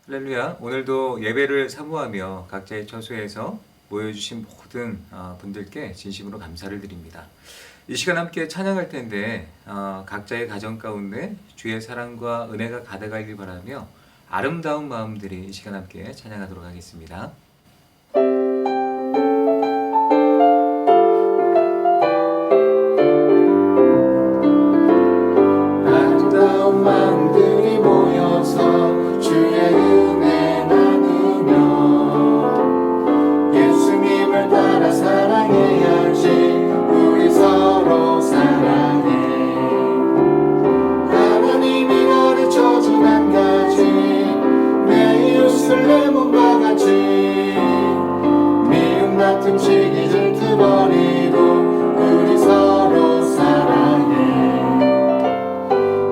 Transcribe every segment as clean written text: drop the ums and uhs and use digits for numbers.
할렐루야. 오늘도 예배를 사모하며 각자의 처소에서 모여주신 모든 분들께 진심으로 감사를 드립니다. 이 시간 함께 찬양할 텐데 각자의 가정 가운데 주의 사랑과 은혜가 가득하길 바라며 아름다운 마음들이 이 시간 함께 찬양하도록 하겠습니다. 아름다운 마음들이 모여서 주의 은혜 나누며 예수님을 따라 사랑해야지. 우리 서로 사랑해. 하나님이 가르쳐준 한 가지, 내 이웃을 내 몸과 같이. 미움 다툼 시기 질투 버리고 우리 서로 사랑해.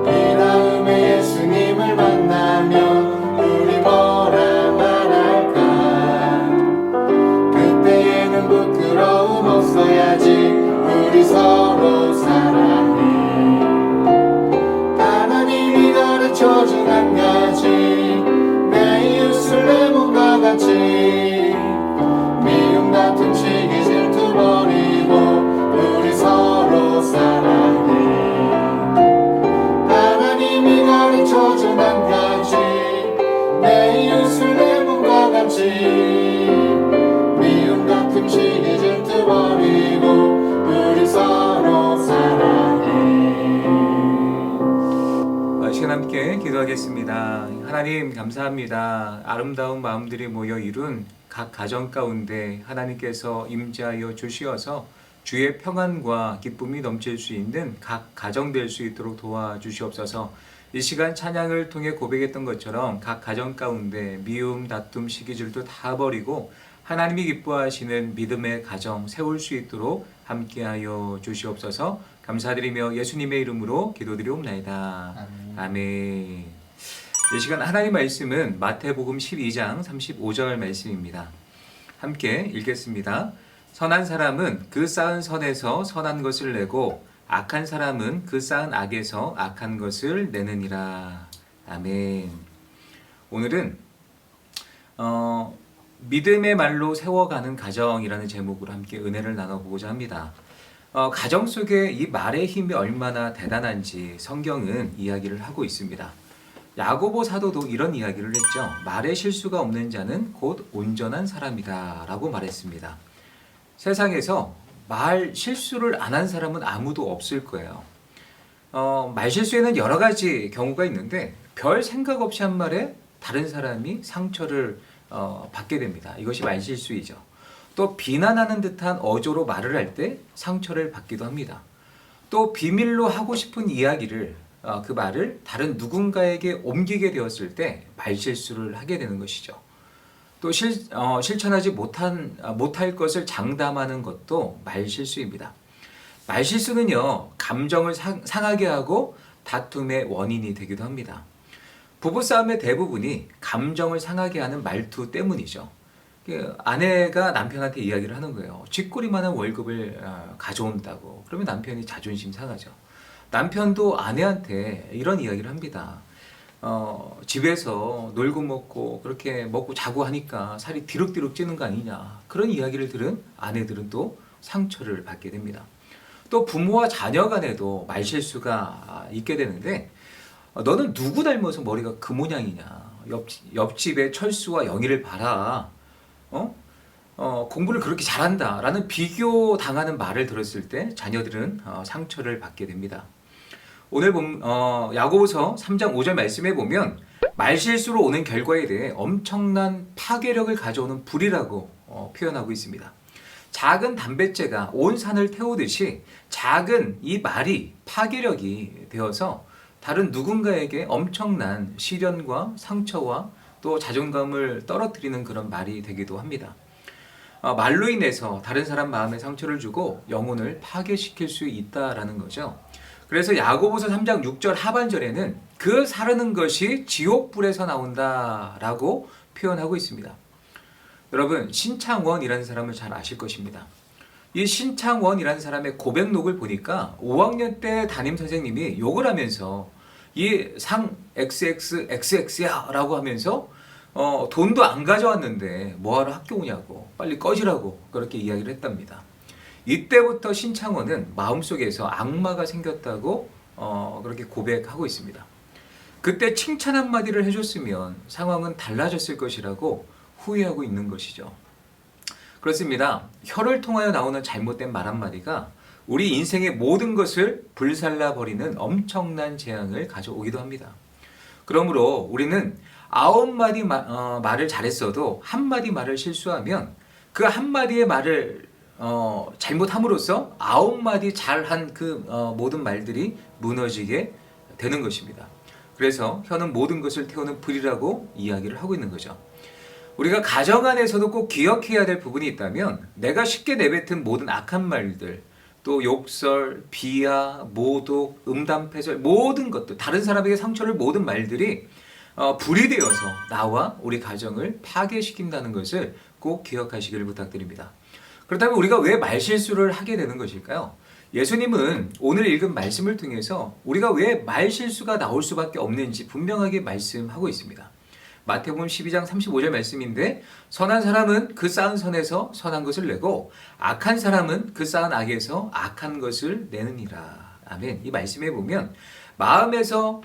이 다음에 예수님을 만나면 우리 뭐라 말할까? 그때에는 부끄러움 없어야지. 우리 서로 사랑해. 하나님이 가르쳐준 한 가지, 내 이웃을 내 몸과 같이. 미움 다툼 시기 질투 버리고 우리 서로 사랑해. 하나님이 가르쳐준 한 가지, 내 이웃을 내 몸과 같이. 미움 다툼 시기 질투 버리고 우리 서로 사랑해. 이 시간 함께 기도하겠습니다. 하나님 감사합니다. 아름다운 마음들이 모여 이룬 각 가정 가운데 하나님께서 임재하여 주시어서 주의 평안과 기쁨이 넘칠 수 있는 각 가정 될 수 있도록 도와주시옵소서. 이 시간 찬양을 통해 고백했던 것처럼 각 가정 가운데 미움, 다툼, 시기질도 다 버리고 하나님이 기뻐하시는 믿음의 가정 세울 수 있도록 함께하여 주시옵소서. 감사드리며 예수님의 이름으로 기도드리옵나이다. 아멘. 이 시간 하나님 말씀은 마태복음 12장 35절 말씀입니다. 함께 읽겠습니다. 선한 사람은 그 쌓은 선에서 선한 것을 내고 악한 사람은 그 쌓은 악에서 악한 것을 내느니라. 아멘. 오늘은 믿음의 말로 세워가는 가정이라는 제목으로 함께 은혜를 나눠보고자 합니다. 가정 속에 이 말의 힘이 얼마나 대단한지 성경은 이야기를 하고 있습니다. 야고보 사도도 이런 이야기를 했죠. 말에 실수가 없는 자는 곧 온전한 사람이다 라고 말했습니다. 세상에서 말 실수를 안 한 사람은 아무도 없을 거예요. 말 실수에는 여러 가지 경우가 있는데 별 생각 없이 한 말에 다른 사람이 상처를 받게 됩니다. 이것이 말 실수이죠. 또 비난하는 듯한 어조로 말을 할 때 상처를 받기도 합니다. 또 비밀로 하고 싶은 이야기를 그 말을 다른 누군가에게 옮기게 되었을 때 말실수를 하게 되는 것이죠. 또 실천하지 못할 것을 장담하는 것도 말실수입니다. 말실수는요, 감정을 상하게 하고 다툼의 원인이 되기도 합니다. 부부싸움의 대부분이 감정을 상하게 하는 말투 때문이죠. 아내가 남편한테 이야기를 하는 거예요. 쥐꼬리만한 월급을 가져온다고. 그러면 남편이 자존심 상하죠. 남편도 아내한테 이런 이야기를 합니다. 집에서 놀고 먹고 그렇게 먹고 자고 하니까 살이 디룩디룩 찌는 거 아니냐. 그런 이야기를 들은 아내들은 또 상처를 받게 됩니다. 또 부모와 자녀 간에도 말실수가 있게 되는데 너는 누구 닮아서 머리가 그 모양이냐. 옆집에 철수와 영희를 봐라. 공부를 그렇게 잘한다 라는 비교 당하는 말을 들었을 때 자녀들은 상처를 받게 됩니다. 오늘 야고보서 3장 5절 말씀에 보면 말실수로 오는 결과에 대해 엄청난 파괴력을 가져오는 불이라고 표현하고 있습니다. 작은 담뱃재가 온 산을 태우듯이 작은 이 말이 파괴력이 되어서 다른 누군가에게 엄청난 시련과 상처와 또 자존감을 떨어뜨리는 그런 말이 되기도 합니다. 말로 인해서 다른 사람 마음에 상처를 주고 영혼을 파괴시킬 수 있다라는 거죠. 그래서 야고보서 3장 6절 하반절에는 그 사르는 것이 지옥불에서 나온다라고 표현하고 있습니다. 여러분, 신창원이라는 사람을 잘 아실 것입니다. 이 신창원이라는 사람의 고백록을 보니까 5학년 때 담임 선생님이 욕을 하면서 이 상 XXXX야 라고 하면서 돈도 안 가져왔는데 뭐하러 학교 오냐고 빨리 꺼지라고 그렇게 이야기를 했답니다. 이때부터 신창원은 마음속에서 악마가 생겼다고 그렇게 고백하고 있습니다. 그때 칭찬 한마디를 해줬으면 상황은 달라졌을 것이라고 후회하고 있는 것이죠. 그렇습니다. 혀를 통하여 나오는 잘못된 말 한마디가 우리 인생의 모든 것을 불살라버리는 엄청난 재앙을 가져오기도 합니다. 그러므로 우리는 9마디 말을 잘했어도 한마디 말을 실수하면 그 한마디의 말을 잘못함으로써 9마디 잘한 그 모든 말들이 무너지게 되는 것입니다. 그래서 혀는 모든 것을 태우는 불이라고 이야기를 하고 있는 거죠. 우리가 가정 안에서도 꼭 기억해야 될 부분이 있다면 내가 쉽게 내뱉은 모든 악한 말들, 또 욕설, 비하, 모독, 음담패설 모든 것들, 다른 사람에게 상처를 모든 말들이 불이 되어서 나와 우리 가정을 파괴시킨다는 것을 꼭 기억하시기를 부탁드립니다. 그렇다면 우리가 왜 말실수를 하게 되는 것일까요? 예수님은 오늘 읽은 말씀을 통해서 우리가 왜 말실수가 나올 수밖에 없는지 분명하게 말씀하고 있습니다. 마태복음 12장 35절 말씀인데 선한 사람은 그 쌓은 선에서 선한 것을 내고 악한 사람은 그 쌓은 악에서 악한 것을 내느니라. 아멘. 이 말씀에 보면 마음에서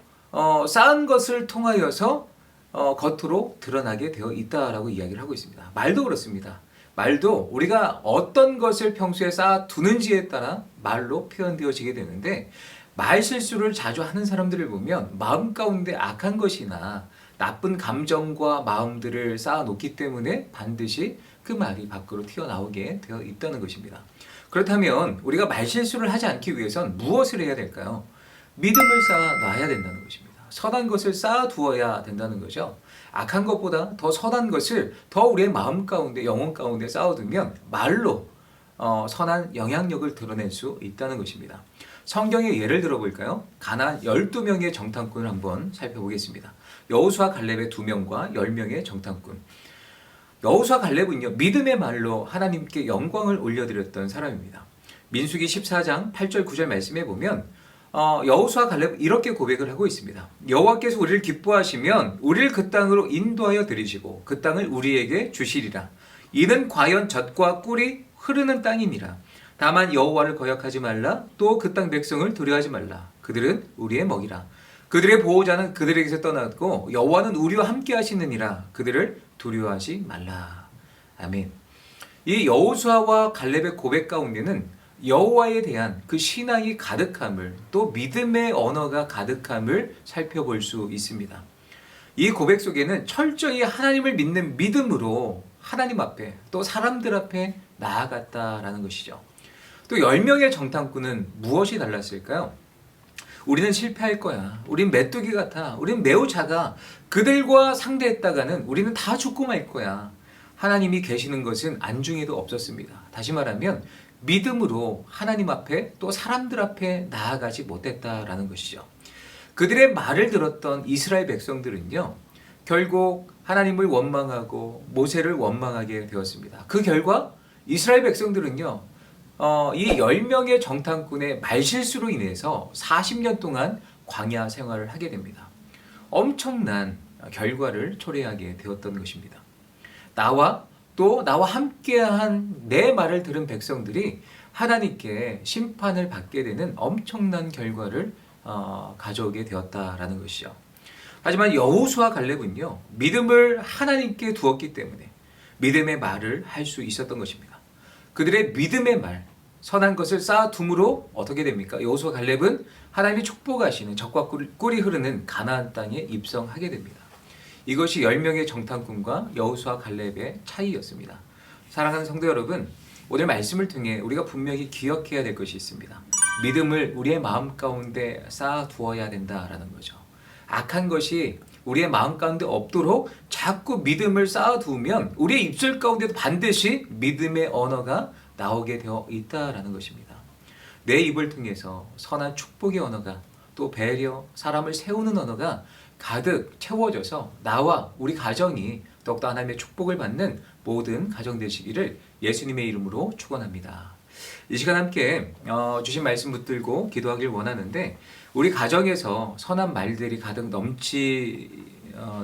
쌓은 것을 통하여서 겉으로 드러나게 되어 있다라고 이야기를 하고 있습니다. 말도 그렇습니다. 말도 우리가 어떤 것을 평소에 쌓아두는지에 따라 말로 표현되어지게 되는데 말실수를 자주 하는 사람들을 보면 마음 가운데 악한 것이나 나쁜 감정과 마음들을 쌓아놓기 때문에 반드시 그 말이 밖으로 튀어나오게 되어 있다는 것입니다. 그렇다면 우리가 말실수를 하지 않기 위해선 무엇을 해야 될까요? 믿음을 쌓아놔야 된다는 것입니다. 선한 것을 쌓아두어야 된다는 거죠. 악한 것보다 더 선한 것을 더 우리의 마음 가운데 영혼 가운데 쌓아두면 말로 선한 영향력을 드러낼 수 있다는 것입니다. 성경의 예를 들어볼까요? 가나안 12명의 정탐꾼을 한번 살펴보겠습니다. 여호수아 갈렙의 2명과 10명의 정탐꾼. 여호수아 갈렙은요 믿음의 말로 하나님께 영광을 올려드렸던 사람입니다. 민수기 14장 8절 9절 말씀에 보면 여호수아 갈렙은 이렇게 고백을 하고 있습니다. 여호와께서 우리를 기뻐하시면 우리를 그 땅으로 인도하여 들이시고 그 땅을 우리에게 주시리라. 이는 과연 젖과 꿀이 흐르는 땅이니라. 다만 여호와를 거역하지 말라. 또 그 땅 백성을 두려워하지 말라. 그들은 우리의 먹이라. 그들의 보호자는 그들에게서 떠났고 여호와는 우리와 함께 하시느니라. 그들을 두려워하지 말라. 아멘. 이 여호수아와 갈렙의 고백 가운데는 여호와에 대한 그 신앙이 가득함을 또 믿음의 언어가 가득함을 살펴볼 수 있습니다. 이 고백 속에는 철저히 하나님을 믿는 믿음으로 하나님 앞에 또 사람들 앞에 나아갔다라는 것이죠. 또 10명의 정탐꾼은 무엇이 달랐을까요? 우리는 실패할 거야. 우린 메뚜기 같아. 우린 매우 작아. 그들과 상대했다가는 우리는 다 죽고 말 거야. 하나님이 계시는 것은 안중에도 없었습니다. 다시 말하면 믿음으로 하나님 앞에 또 사람들 앞에 나아가지 못했다라는 것이죠. 그들의 말을 들었던 이스라엘 백성들은요. 결국 하나님을 원망하고 모세를 원망하게 되었습니다. 그 결과 이스라엘 백성들은요. 이 10명의 정탐꾼의 말실수로 인해서 40년 동안 광야 생활을 하게 됩니다. 엄청난 결과를 초래하게 되었던 것입니다. 나와 함께한 내 말을 들은 백성들이 하나님께 심판을 받게 되는 엄청난 결과를 가져오게 되었다라는 것이죠. 하지만 여호수아 갈렙은요. 믿음을 하나님께 두었기 때문에 믿음의 말을 할 수 있었던 것입니다. 그들의 믿음의 말, 선한 것을 쌓아둠으로 어떻게 됩니까? 여호수아 갈렙은 하나님이 축복하시는 젖과 꿀이 흐르는 가나안 땅에 입성하게 됩니다. 이것이 10명의 정탐꾼과 여호수아 갈렙의 차이였습니다. 사랑하는 성도 여러분, 오늘 말씀을 통해 우리가 분명히 기억해야 될 것이 있습니다. 믿음을 우리의 마음 가운데 쌓아두어야 된다라는 거죠. 악한 것이 우리의 마음 가운데 없도록 자꾸 믿음을 쌓아두면 우리의 입술 가운데도 반드시 믿음의 언어가 나오게 되어 있다라는 것입니다. 내 입을 통해서 선한 축복의 언어가 또 배려, 사람을 세우는 언어가 가득 채워져서 나와 우리 가정이 더욱더 하나님의 축복을 받는 모든 가정 되시기를 예수님의 이름으로 축원합니다. 이 시간 함께 주신 말씀 붙들고 기도하길 원하는데 우리 가정에서 선한 말들이 가득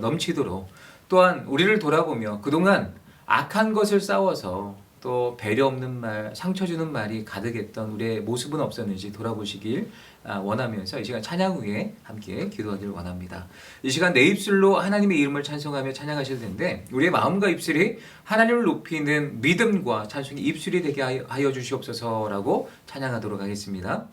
넘치도록 또한 우리를 돌아보며 그동안 악한 것을 싸워서 또 배려 없는 말, 상처 주는 말이 가득했던 우리의 모습은 없었는지 돌아보시길 원하면서 이 시간 찬양 후에 함께 기도하길 원합니다. 이 시간 내 입술로 하나님의 이름을 찬송하며 찬양하실 텐데 우리의 마음과 입술이 하나님을 높이는 믿음과 찬송의 입술이 되게 하여 주시옵소서라고 찬양하도록 하겠습니다.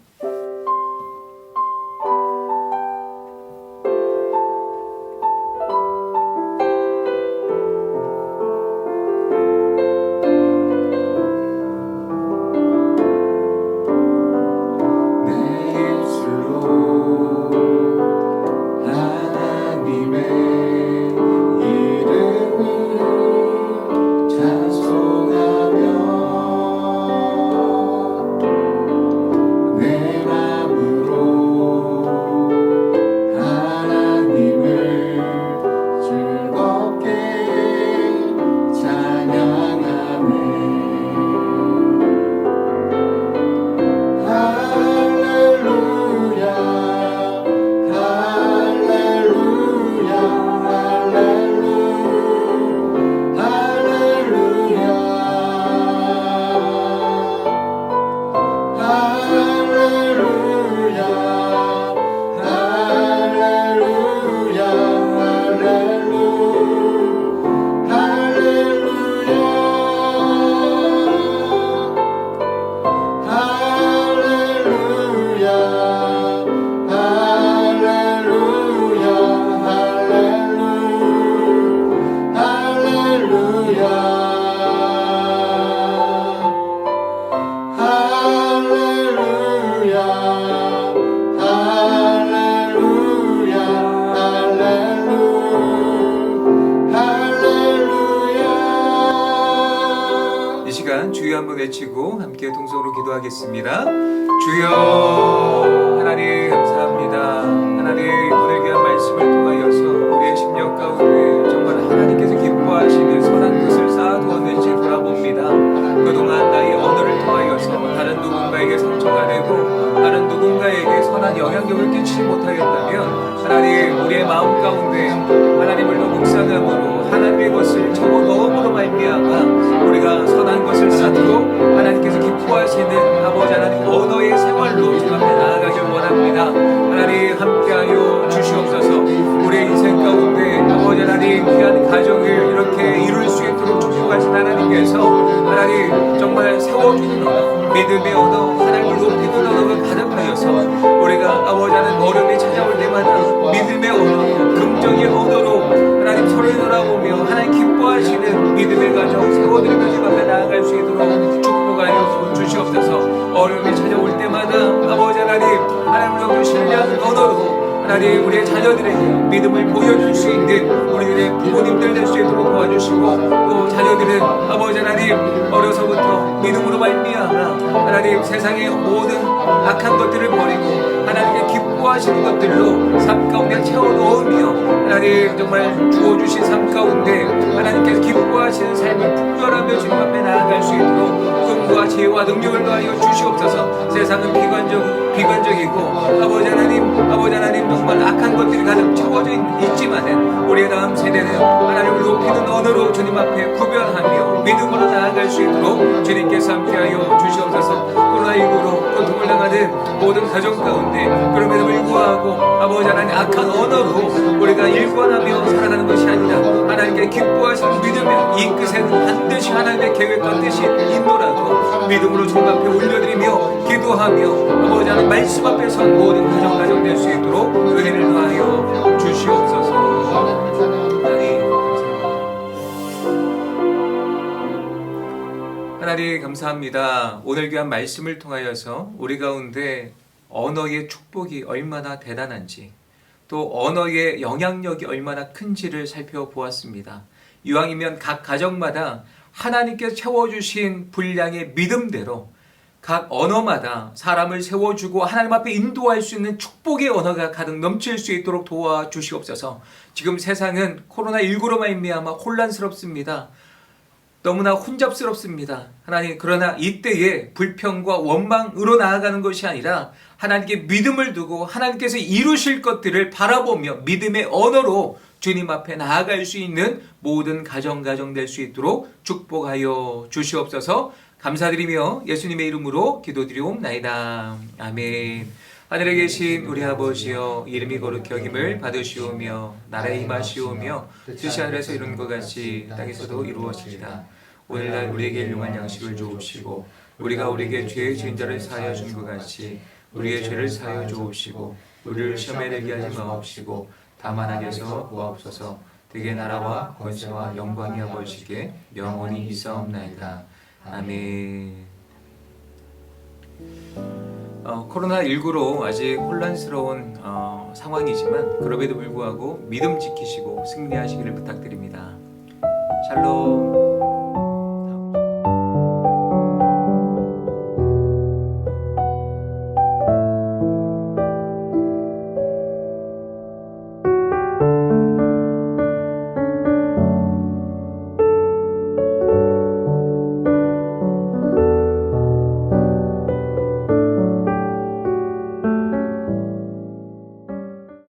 주여 한번 외치고 함께 동성으로 기도하겠습니다. 주여 하나님 감사합니다. 하나님 오늘 귀한 말씀을 통하여서 우리의 심령 가운데 정말 하나님께서 기뻐하시는 선한 것을 쌓아두었는지 돌아봅니다. 그동안 나의 언어를 통하여서 다른 누군가에게 상처가 되고 다른 누군가에게 선한 영향력을 끼치지 못하였다면 하나님 우리의 마음 가운데 하나님을 더 묵상함으로 하나님의 것을 적어 넣음으로 말미암아 우리가 선한 것을 쌓고 하나님께서 기뻐하시는 아버지 하나님 언어의 생활로 주 앞에 나아가길 원합니다. 하나님 함께하여 주시옵소서. 우리의 인생 가운데 아버지 하나님 귀한 가정을 이렇게 이룰 수 있도록 축복하신 하나님께서 하나님 정말 세워주는 언어, 믿음의 언어, 하나님을 높이는 언어가 가득하여서 우리가 아버지 하나님 어려움이 찾아올 때마다 믿음의 언어, 긍정의 언어로 하나님 서로를 돌아보며 하나님 기뻐하시는 믿음의 가정 세워드리며 주 앞에 나아갈 수 있도록 축복하여 주시옵소서. 어려움이 찾아올 때마다 아버지 하나님을 신뢰하는 언어로 하나님 우리의 자녀들에게 믿음을 보여줄 수 있는 우리들의 부모님들 될 수 있도록 도와주시고 또 자녀들은 아버지 하나님 어려서부터 믿음으로 말미암아 하나님 세상의 모든 악한 것들을 버리고 하나님께 기뻐하시는 것들로 삶 가운데 채워 넣으며 하나님 정말 주어주신 삶 가운데 하나님께서 기뻐하시는 삶을 풍요하며 주님 앞에 나아갈 수 있도록 꿈과 지혜와 능력을 더하여 주시옵소서. 세상은 비관적이고 아버지 하나님 정말 악한 것들이 가득 채워져 있지만은 우리의 다음 세대는 하나님을 높이는 언어로 주님 앞에 구별하며 믿음으로 나아갈 수 있도록 주님께서 함께하여 주시옵소서. 코로나19로 고통을 당하는 모든 가정 가운데 그럼에도 불구하고 아버지 하나님 악한 언어로 우리가 일관하며 살아가는 것이 아니라 하나님께 기뻐하시는 믿음의 이 끝에는 반드시 하나님의 계획과 뜻이 있노라도 믿음으로 주님 앞에 올려드리며 기도하며 아버지 하나님 말씀 앞에 선 모든 가정 될 수 있도록 은혜를 더하여 주시옵소서. 하나님 감사합니다. 오늘 귀한 말씀을 통하여서 우리 가운데 언어의 축복이 얼마나 대단한지 또 언어의 영향력이 얼마나 큰지를 살펴보았습니다. 이왕이면 각 가정마다 하나님께서 채워주신 분량의 믿음대로 각 언어마다 사람을 세워주고 하나님 앞에 인도할 수 있는 축복의 언어가 가득 넘칠 수 있도록 도와주시옵소서. 지금 세상은 코로나19로 말미암아 혼란스럽습니다. 너무나 혼잡스럽습니다. 하나님, 그러나 이때에 불평과 원망으로 나아가는 것이 아니라 하나님께 믿음을 두고 하나님께서 이루실 것들을 바라보며 믿음의 언어로 주님 앞에 나아갈 수 있는 모든 가정 될 수 있도록 축복하여 주시옵소서. 감사드리며 예수님의 이름으로 기도드리옵나이다. 아멘. 하늘에 계신 우리 아버지여, 이름이 거룩히 여김을 받으시오며 나라에 임하시오며 뜻이 하늘에서 이룬 것 같이 땅에서도 이루어지리다. 오늘날 우리에게 일용할 양식을 주옵시고 우리가 우리에게 죄의 지은 자를 사하여 준 것 같이 우리의 죄를 사하여 주옵시고 우리를 시험에 들게 하지 마옵시고 다만 악에서 구하옵소서. 대개 나라와 권세와 영광이 아버지께 영원히 있사옵나이다. 아멘. 코로나19로 아직 혼란스러운 상황이지만 그럼에도 불구하고 믿음 지키시고 승리하시기를 부탁드립니다. 샬롬.